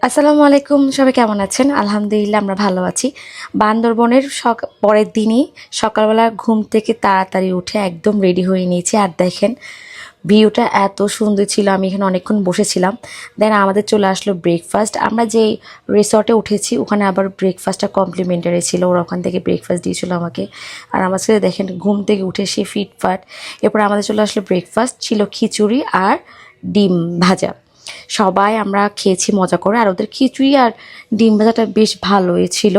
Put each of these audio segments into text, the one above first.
আসসালামু আলাইকুম, সবাই কেমন আছেন? আলহামদুলিল্লাহ আমরা ভালো আছি। বান্দরবনের পরের দিনই সকালবেলা ঘুম থেকে তাড়াতাড়ি উঠে একদম রেডি হয়ে নিয়েছি। আর দেখেন ভিউটা এত সুন্দর ছিল, আমি এখানে অনেকক্ষণ বসেছিলাম। দেন আমাদের চলে আসলো ব্রেকফাস্ট। আমরা যেই রিসর্টে উঠেছি ওখানে আবার ব্রেকফাস্টটা কমপ্লিমেন্টারি ছিল, ওরা ওখান থেকে ব্রেকফাস্ট দিয়েছিল আমাকে। আর আমার সাথে দেখেন ঘুম থেকে উঠে সে ফিটফাট। এরপর আমাদের চলে আসলো ব্রেকফাস্ট, ছিল খিচুড়ি আর ডিম ভাজা। সবাই আমরা খেয়েছি মজা করে, আর ওদের খিচুড়ি আর ডিম ভাজাটা বেশ ভালোই ছিল,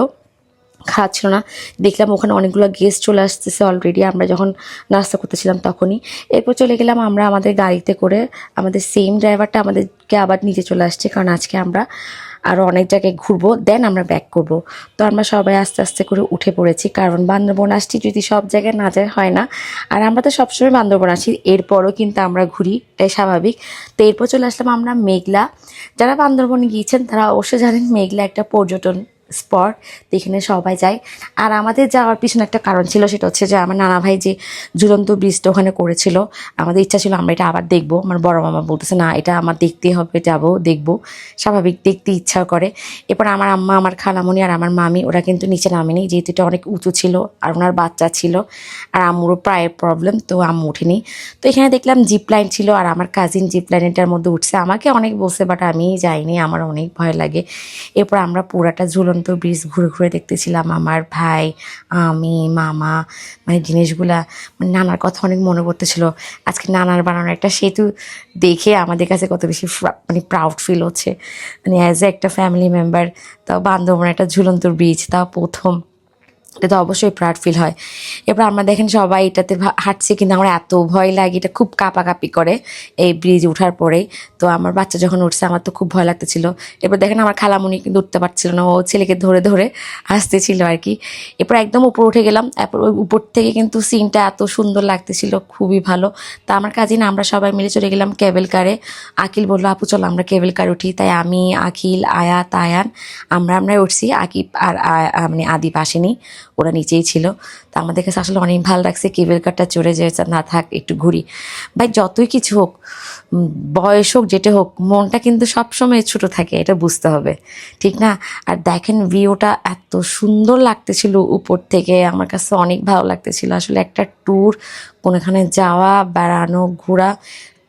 খারাপ ছিল না। দেখলাম ওখানে অনেকগুলো গেস্ট চলে আসতেছে অলরেডি, আমরা যখন নাস্তা করতেছিলাম তখনই। এরপর চলে গেলাম আমরা আমাদের গাড়িতে করে। আমাদের সেম ড্রাইভারটা আমাদেরকে আবার নিতে চলে আসছে, কারণ আজকে আমরা আরও অনেক জায়গায় ঘুরবো, দেন আমরা ব্যাক করব। তো আমরা সবাই আস্তে আস্তে করে উঠে পড়েছি, কারণ বান্দরবন আসছি যদি সব জায়গায় না যায় হয় না। আর আমরা তো সবসময় বান্দরবন আসি, এরপরও কিন্তু আমরা ঘুরি, এটাই স্বাভাবিক। তো এরপর চলে আসলাম আমরা মেঘলা। যারা বান্দরবনে গিয়েছেন তারা অবশ্যই জানেন মেঘলা একটা পর্যটন স্পট, এখানে সবাই যায়। আর আমাদের যাওয়ার পিছনে একটা কারণ ছিল, সেটা হচ্ছে যে আমার নানা ভাই যে ঝুলন্ত ব্রিজটা ওখানে করেছিল, আমাদের ইচ্ছা ছিল আমরা এটা আবার দেখবো। আমার বড় মামা বলতেছে না, এটা আমার দেখতেই হবে, যাবো দেখবো, স্বাভাবিক দেখতে ইচ্ছা করে। এরপর আমার আম্মা, আমার খালামণি আর আমার মামি ওরা কিন্তু নিচে নামেনি, যেহেতু এটা অনেক উঁচু ছিল আর ওনার বাচ্চা ছিল, আর আম্মুরও পায়ের প্রবলেম, তো আম্মু উঠেনি। তো এখানে দেখলাম জিপ লাইন ছিল, আর আমার কাজিন জিপ লাইনটার মধ্যে উঠছে, আমাকে অনেক বলছে বাট আমি যাইনি, আমার অনেক ভয় লাগে। এরপর আমরা পুরাটা ঝুলন্ত ব্রিজ ঘুরে ঘুরে দেখতেছিলাম, আমার ভাই, আমি, মামা। মানে জিনিসগুলা, মানে নানার কথা অনেক মনে পড়তেছিল। আজকে নানার বানানো একটা সেতু দেখে আমাদের কাছে কত বেশি মানে প্রাউড ফিল হচ্ছে, মানে অ্যাজ এ একটা ফ্যামিলি মেম্বার। তাও বান্দরবন একটা ঝুলন্ত ব্রিজ, তাও প্রথম, এটা তো অবশ্যই প্রাউড ফিল হয়। এরপর আমরা দেখেন সবাই এটাতে হাঁটছি, কিন্তু আমার এত ভয় লাগে, এটা খুব কাঁপাকাঁপি করে এই ব্রিজ উঠার পরেই। তো আমার বাচ্চা যখন উঠছে আমার তো খুব ভয় লাগতেছিল। এরপর দেখেন আমার খালামণি কিন্তু উঠতে পারছিল না, ও ছেলেকে ধরে ধরে আসতেছিল আর কি। এরপর একদম উপর উঠে গেলাম, তারপর ওই উপর থেকে কিন্তু সিনটা এত সুন্দর লাগতেছিল, খুবই ভালো। তা আমার কাজিন আমরা সবাই মিলে চলে গেলাম কেবল কারে। আকিল বললো আপু চলো আমরা কেবল কার উঠি, তাই আমি, আকিল, আয়াত, আয়ান আমরা উঠছি। আকিব আর মানে আদিপ আসেনি, ওরা নিচেই ছিল। তো আমাদের কাছে আসলে অনেক ভালো লাগছে কেবল কারটা চড়ে, যে না থাক একটু ঘুরি। ভাই যতই কিছু হোক, বয়স হোক যেটা হোক, মনটা কিন্তু সবসময় ছোট থাকে, এটা বুঝতে হবে, ঠিক না? আর দেখেন ভিউটা এত সুন্দর লাগতেছিল উপর থেকে, আমার কাছে অনেক ভালো লাগতেছিল। আসলে একটা ট্যুর, কোনোখানে যাওয়া, বেড়ানো, ঘোরা,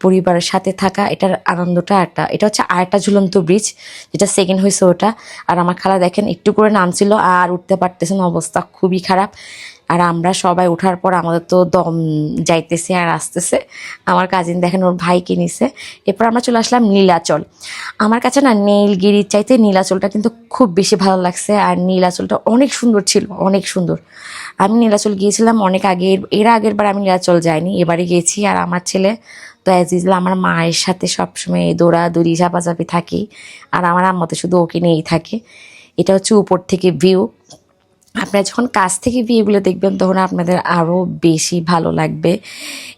পরিবারের সাথে থাকা, এটার আনন্দটা একটা। এটা হচ্ছে আরেকটা ঝুলন্ত ব্রিজ, যেটা সেকেন্ড হয়েছে ওটা। আর আমার খালা দেখেন একটু করে নামছিল, আর উঠতে পারতেছে না, অবস্থা খুবই খারাপ। আর আমরা সবাই ওঠার পর আমাদের তো দম যাইতেছে আর আসতেছে। আমার কাজিন দেখেন ওর ভাইকে নিছে। এরপর আমরা চলে আসলাম নীলাচল। আমার কাছে না নীলগিরির চাইতে নীলাচলটা কিন্তু খুব বেশি ভালো লাগছে, আর নীলাচলটা অনেক সুন্দর ছিল, অনেক সুন্দর। আমি নীলাচল গিয়েছিলাম অনেক আগে, এর আগের বার আমি নীলাচল যাইনি, এবারে গিয়েছি। আর আমার ছেলে তো অ্যাজ ইউজুয়াল আমার মায়ের সাথে সবসময় দৌড়াদৌড়ি ঝাপাঝাপি থাকি, আর আমার আম্মাতে শুধু ওকে নিয়েই থাকে। এটা হচ্ছে উপর থেকে ভিউ। আপনারা যখন কাছ থেকে ভিউগুলো দেখবেন তখন আপনাদের আরও বেশি ভালো লাগবে।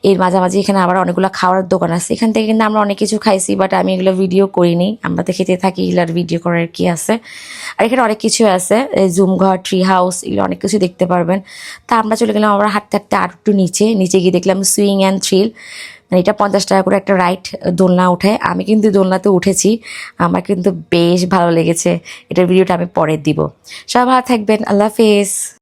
এর মাঝামাঝি এখানে আবার অনেকগুলো খাওয়ার দোকান আছে, এখান থেকে কিন্তু আমরা অনেক কিছু খাইছি, বাট আমি এগুলো ভিডিও করিনি। আমরা তো খেতে থাকি, এগুলোর ভিডিও করার কি আছে। আর এখানে অনেক কিছু আছে, জুমঘর, ট্রি হাউস, এগুলো অনেক কিছু দেখতে পারবেন। তা আমরা চলে গেলাম আমরা হাঁটতে হাঁটতে আর একটু নিচে নিচে গিয়ে দেখলাম সুইং অ্যান্ড থ্রিল। মানে এটা 50 টাকা করে একটা রাইড, দোলনা উঠে। আমি কিন্তু দোলনাতে উঠেছি, আমার কিন্তু বেশ ভালো লেগেছে। এটার ভিডিওটা আমি পরে দিব। সবাই ভালো থাকবেন, আল্লাহ হাফেজ।